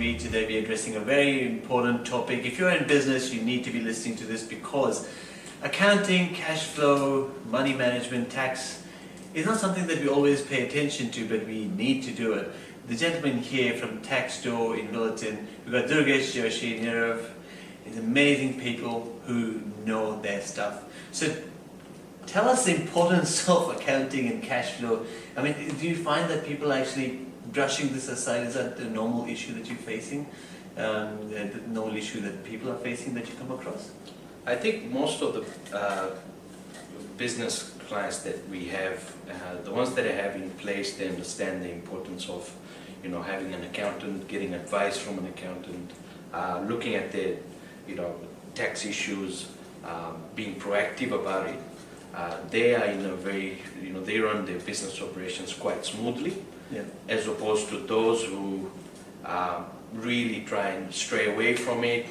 TV. Today we're addressing a very important topic. If you're in business, you need to be listening to this because accounting, cash flow, money management, tax is not something that we always pay attention to, but we need to do it. The gentleman here from Tax Store in Willetton, we've got Durgesh Joshi, Nirav, is amazing people who know their stuff. So tell us the importance of accounting and cash flow. I mean, do you find that people are actually brushing this aside? Is that the normal issue that you're facing? The normal issue that people are facing that you come across? I think most of the business clients that we have, the ones that I have in place, they understand the importance of, having an accountant, getting advice from an accountant, looking at their, tax issues, being proactive about it. They are in a very, they run their business operations quite smoothly, as opposed to those who really try and stray away from it,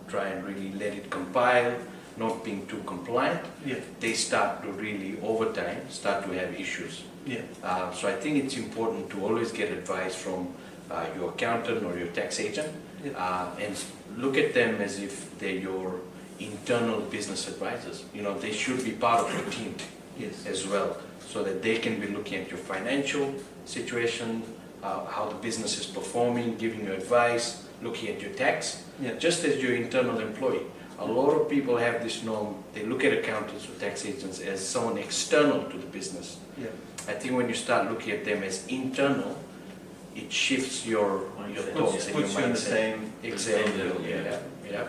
try and really let it compile, not being too compliant. They start to really, over time, start to have issues. So I think it's important to always get advice from your accountant or your tax agent, and look at them as if they're your internal business advisors. They should be part of your team as well, so that they can be looking at your financial situation, how the business is performing, giving you advice, looking at your tax, just as your internal employee. A lot of people have this norm, they look at accountants or tax agents as someone external to the business. I think when you start looking at them as internal, it shifts your thoughts and your mindset. In the same Exactly,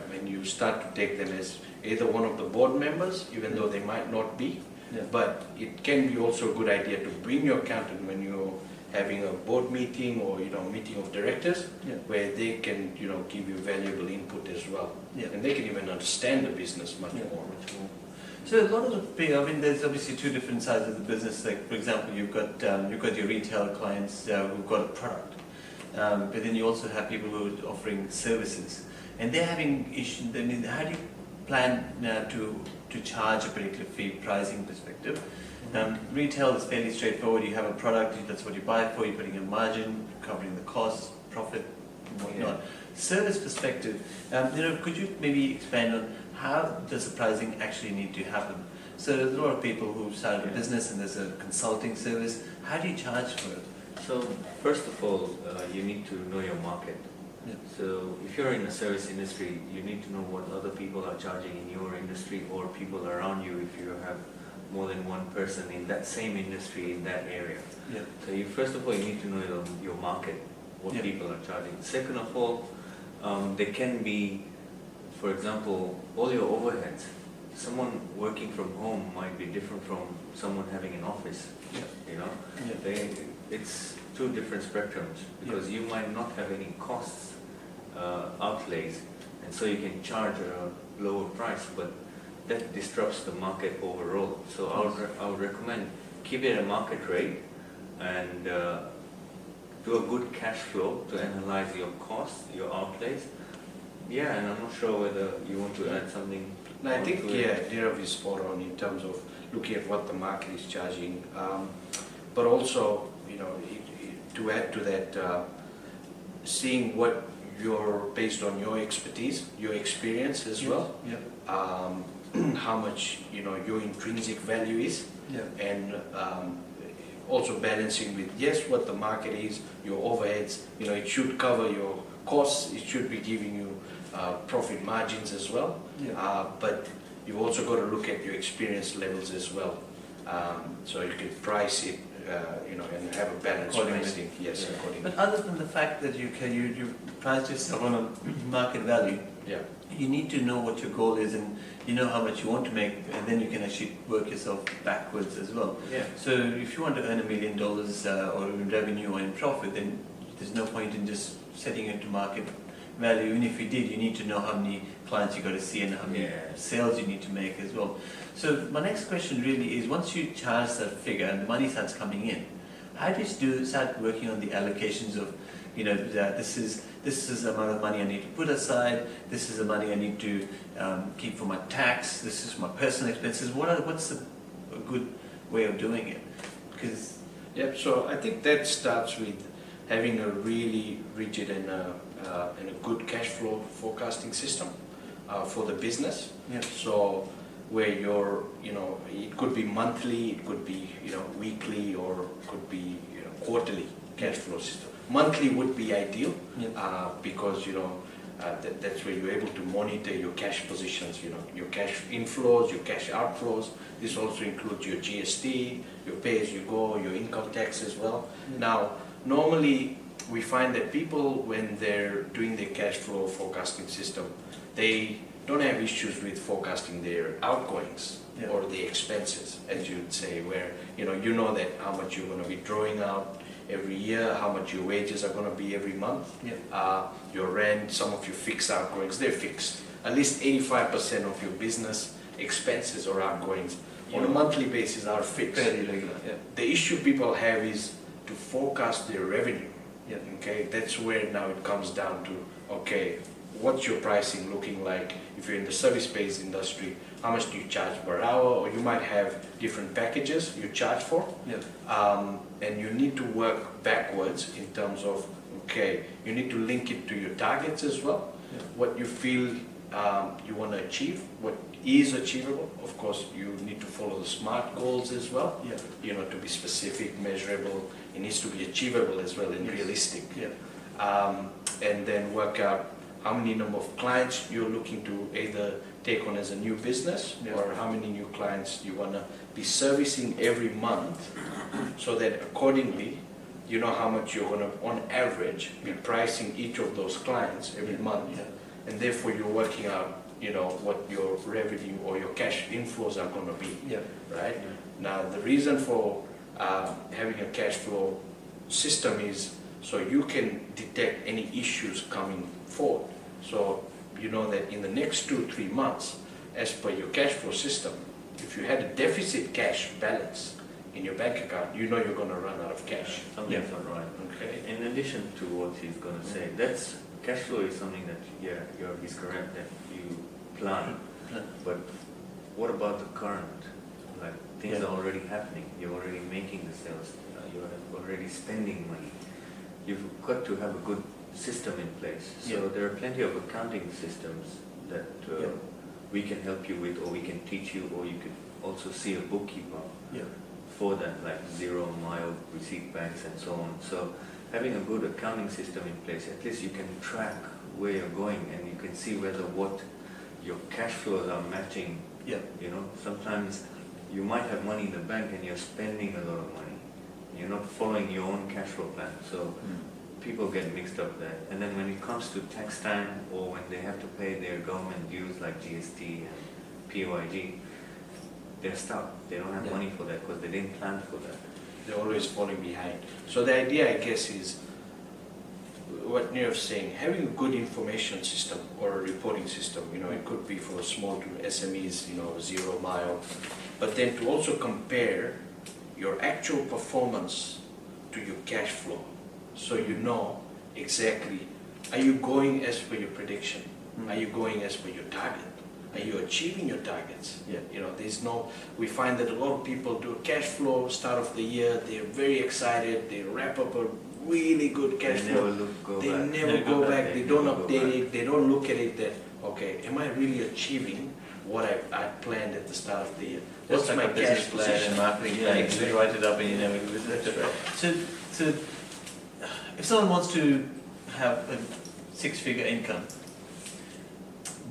when you start to take them as either one of the board members, even though they might not be, but it can be also a good idea to bring your accountant when you're having a board meeting or meeting of directors, where they can give you valuable input as well, and they can even understand the business much more. So a lot of the big, there's obviously two different sides of the business. Like for example, you've got your retail clients who've got a product, but then you also have people who are offering services, and they're having issues. I mean, how do you plan to charge a particular fee, pricing perspective? Retail is fairly straightforward. You have a product, that's what you buy it for, you're putting a margin, covering the cost, profit, and whatnot. Service perspective, could you maybe expand on how does the pricing actually need to happen? So there's a lot of people who started a business and there's a consulting service. How do you charge for it? So first of all, you need to know your market. So if you're in the service industry, you need to know what other people are charging in your industry or people around you if you have more than one person in that same industry in that area. So first of all, you need to know your market, what people are charging. Second of all, there can be, for example, all your overheads. Someone working from home might be different from someone having an office. It's two different spectrums, because you might not have any costs, outlays, and so you can charge a lower price, but that disrupts the market overall. So I would recommend keep it at market rate and do a good cash flow to analyze your costs, your outlays. And I'm not sure whether you want to add something. No, I think Nirav is spot on in terms of looking at what the market is charging, but also to add to that, seeing what based on your expertise, your experience as well, how much your intrinsic value is, and also balancing with what the market is, your overheads. It should cover your costs, it should be giving you profit margins as well, but you've also got to look at your experience levels as well, so you can price it and have a balanced pricing. Accordingly. But other than the fact that you price yourself on a market value, you need to know what your goal is and you know how much you want to make, and then you can actually work yourself backwards as well. So if you want to earn $1 million or in revenue or in profit, then there's no point in just setting it to market value. Even if you did, you need to know how many clients you got to see and how many sales you need to make as well. So my next question really is, once you charge that figure and the money starts coming in, how do you start working on the allocations of, that this is the amount of money I need to put aside, this is the money I need to keep for my tax, this is my personal expenses. What's a good way of doing it? So I think that starts with having a really rigid and a good cash flow forecasting system for the business. Yeah. So where you're, it could be monthly, it could be, weekly, or could be, quarterly cash flow system. Monthly would be ideal, because, that's where you're able to monitor your cash positions, your cash inflows, your cash outflows. This also includes your GST, your pay-as-you-go, your income tax as well. Now, normally we find that people, when they're doing their cash flow forecasting system, they don't have issues with forecasting their outgoings or the expenses, as you'd say, where you know that how much you're going to be drawing out every year, how much your wages are going to be every month, your rent, some of your fixed outgoings, they're fixed. At least 85% of your business expenses or outgoings on a monthly basis are fixed. Fairly regular. The issue people have is to forecast their revenue. Okay, that's where now it comes down to, okay, what's your pricing looking like? If you're in the service-based industry, how much do you charge per hour? Or you might have different packages you charge for. And you need to work backwards in terms of, okay, you need to link it to your targets as well. What you feel you want to achieve, what is achievable. Of course, you need to follow the SMART goals as well. To be specific, measurable. It needs to be achievable as well and realistic. And then work out how many number of clients you're looking to either take on as a new business or how many new clients you want to be servicing every month, so that accordingly you know how much you're going to, on average, be pricing each of those clients every month. And therefore you're working out what your revenue or your cash inflows are going to be. Right? Now the reason for having a cash flow system is so you can detect any issues coming forward. So you know that in the next 2-3 months, as per your cash flow system, if you had a deficit cash balance in your bank account, you know you're going to run out of cash. Something's not right. Okay. In addition to what he's going to say, that's cash flow is something that he's correct that you plan. But what about the current? Like things are already happening. You're already making the sales. You're already spending money. You've got to have a good system in place. So there are plenty of accounting systems that we can help you with, or we can teach you, or you could also see a bookkeeper for that, like zero mile receipt banks and so on. So having a good accounting system in place, at least you can track where you're going and you can see whether what your cash flows are matching. Sometimes you might have money in the bank and you're spending a lot of money. You're not following your own cash flow plan. So people get mixed up there. And then when it comes to tax time, or when they have to pay their government dues like GST and POIG, they're stuck. They don't have money for that because they didn't plan for that. They're always falling behind. So the idea, I guess, is what Nirav's saying, having a good information system or a reporting system, it could be for small to SMEs, 0 mile, but then to also compare your actual performance to your cash flow. So you know exactly, are you going as per your prediction? Are you going as per your target? Are you achieving your targets? We find that a lot of people do a cash flow, start of the year, they're very excited, they wrap up a really good cash flow. They never go back, they don't update it, they don't look at it that, okay, am I really achieving what I planned at the start of the year? What's my cash plan and marketing plan? You write it up and you never do it. So if someone wants to have a 6-figure income,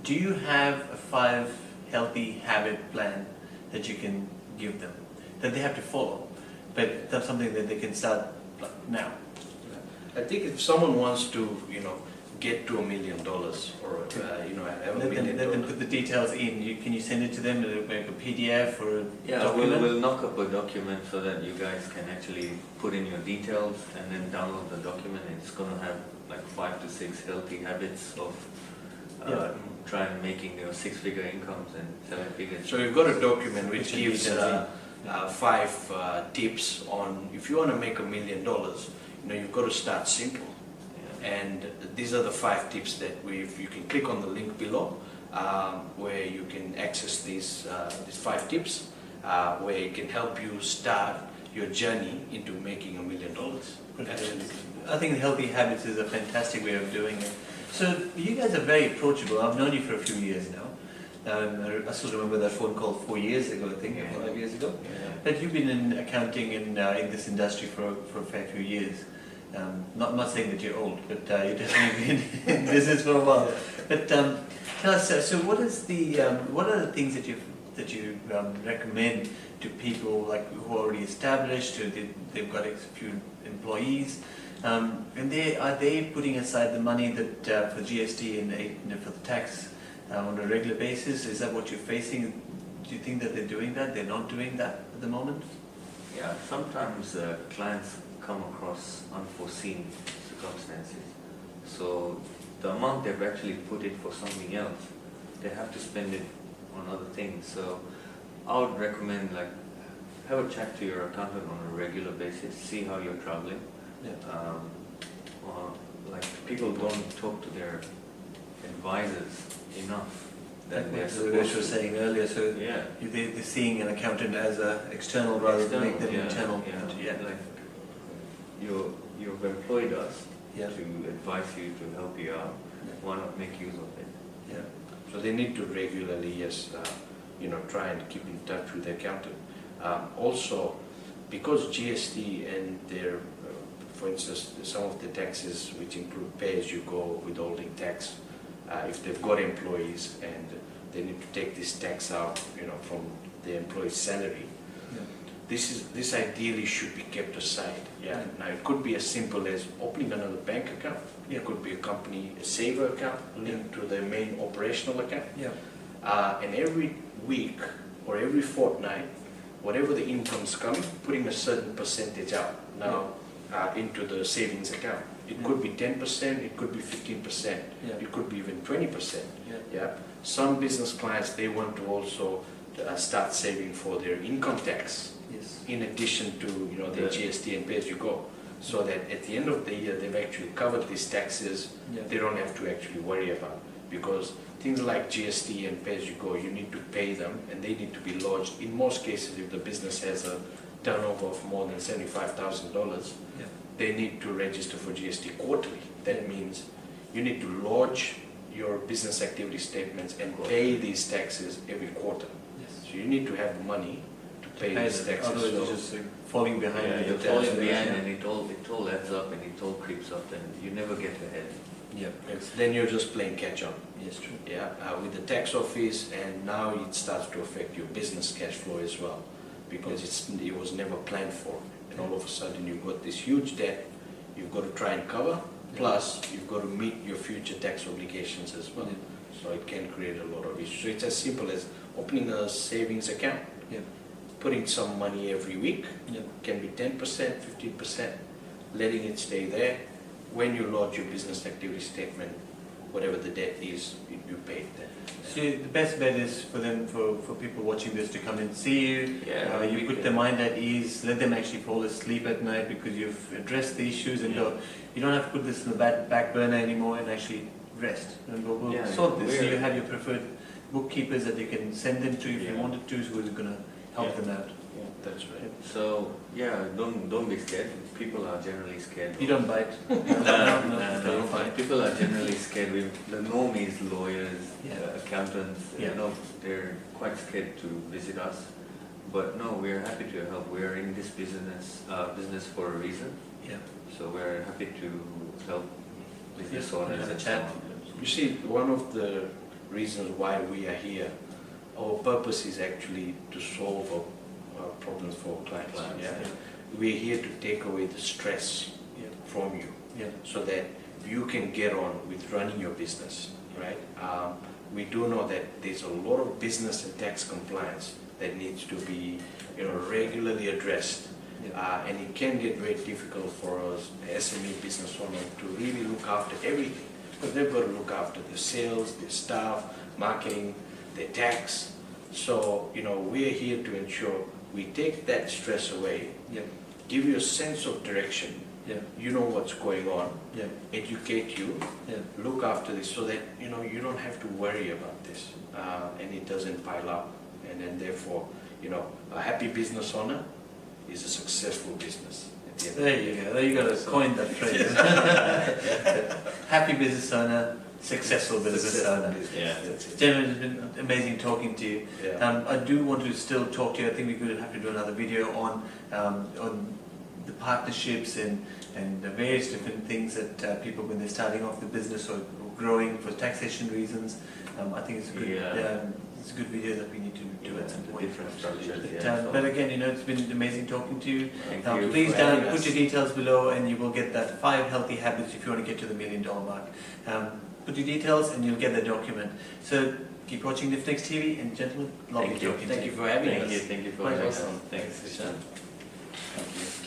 do you have a 5 healthy habit plan that you can give them, that they have to follow, but that's something that they can start now? I think if someone wants to, get to $1 million or, have $1 million. Let them put the details in. Can you send it to them in like a PDF or a document? We'll knock up a document so that you guys can actually put in your details and then download the document. It's going to have like 5 to 6 healthy habits of trying making 6-figure incomes and 7 figures. So we've got a document which gives 5 tips on if you want to make $1 million. You've got to start simple. And these are the 5 tips that you can click on the link below, where you can access these 5 tips, where it can help you start your journey into making $1 million. Absolutely. I think healthy habits is a fantastic way of doing it. So you guys are very approachable. I've known you for a few years now. I still remember that phone call 4 years ago, I think, or 5 years ago. Yeah. But you've been in accounting in this industry for a fair few years. Not saying that you're old, but you've definitely been in business for a while. But tell us, so what are the things that you recommend to people like who are already established, they've got a few employees, and are they putting aside the money that for GST and for the tax on a regular basis? Is that what you're facing? Do you think that they're doing that? They're not doing that at the moment? Yeah, sometimes clients come across unforeseen circumstances. So the amount they've actually put it for something else, they have to spend it on other things. So I would recommend have a chat to your accountant on a regular basis, see how you're traveling. Yeah. People don't talk to their advisors enough. That what Durgesh was saying earlier, so yeah. they're seeing an accountant as an external rather than make them internal. Yeah. You've employed us Yeah. to advise you, to help you out. Why not make use of it? Yeah. So they need to regularly, yes, try and keep in touch with the accountant. Also, because GST and their, for instance, some of the taxes which include pay-as-you-go withholding tax, if they've got employees and they need to take this tax out, from the employee's salary, Yeah. this ideally should be kept aside. Yeah. Now it could be as simple as opening another bank account. Yeah. It could be a saver account linked to the main operational account. Yeah. And every week or every fortnight, whatever the income's coming, putting a certain percentage out now into the savings account. It could be 10%, it could be 15%, it could be even 20%. Yeah. Some business clients, they want to also start saving for their income tax. Yes. In addition to their GST and pay-as-you-go, so that at the end of the year they've actually covered these taxes. They don't have to actually worry about, because things like GST and pay-as-you-go, you need to pay them and they need to be lodged. In most cases, if the business has a turnover of more than $75,000, they need to register for GST quarterly. That means you need to lodge your business activity statements and pay these taxes every quarter. So you need to have the money to pay these taxes. Otherwise you're just falling behind. Yeah, with you're the falling tax. behind, and it all adds up and it all creeps up, and you never get ahead. Yeah. Then you're just playing catch up. Yes, true. Yeah, with the tax office, and now it starts to affect your business cash flow as well, because it was never planned for, and all of a sudden you've got this huge debt you've got to try and cover, plus you've got to meet your future tax obligations as well. So it can create a lot of issues. So it's as simple as opening a savings account, putting some money every week, can be 10%, 15%, letting it stay there. When you lodge your business activity statement, whatever the debt is, you pay it then. So the best bet is for them, for people watching this, to come and see you. Yeah, you put their mind at ease, let them actually fall asleep at night because you've addressed the issues, and you don't have to put this in the back burner anymore, and actually rest. And we'll sort this. So you have your preferred bookkeepers that they can send them to if you wanted to, who are going to help them out. That's right. So don't be scared. People are generally scared. You don't bite. No. People are generally scared. The norm is lawyers, accountants. They're quite scared to visit us. But no, we're happy to help. We're in this business for a reason. So we're happy to help business owners and chat. You see, one of the reasons why we are here, our purpose is actually to solve problems for clients. We're here to take away the stress from you, so that you can get on with running your business, right? We do know that there's a lot of business and tax compliance that needs to be regularly addressed, and it can get very difficult for us SME business owners to really look after everything, because they've got to look after their sales, their staff, marketing, their tax. So we're here to ensure we take that stress away, give you a sense of direction, you know what's going on, educate you, look after this, so that you don't have to worry about this, and it doesn't pile up, and then therefore a happy business owner is a successful business. Yeah. There you go. There you got to coin that phrase. Happy business owner, successful business owner. Yeah, that's it. Gentlemen, it's been amazing talking to you. Yeah. I do want to still talk to you. I think we're going to have to do another video on the partnerships and the various different things that people, when they're starting off the business or growing for taxation reasons. I think it's a good, it's a good video that we need to do at some point. Different structures, But again, it's been amazing talking to you. Thank you Please for having put us. your details below, and you will get that 5 healthy habits if you want to get to the $1 million mark. Put your details, and you'll get the document. So keep watching Nifnex TV, and gentlemen, lovely talking to you. Thank you for having us. Thank you for having us. Thanks. Thank you.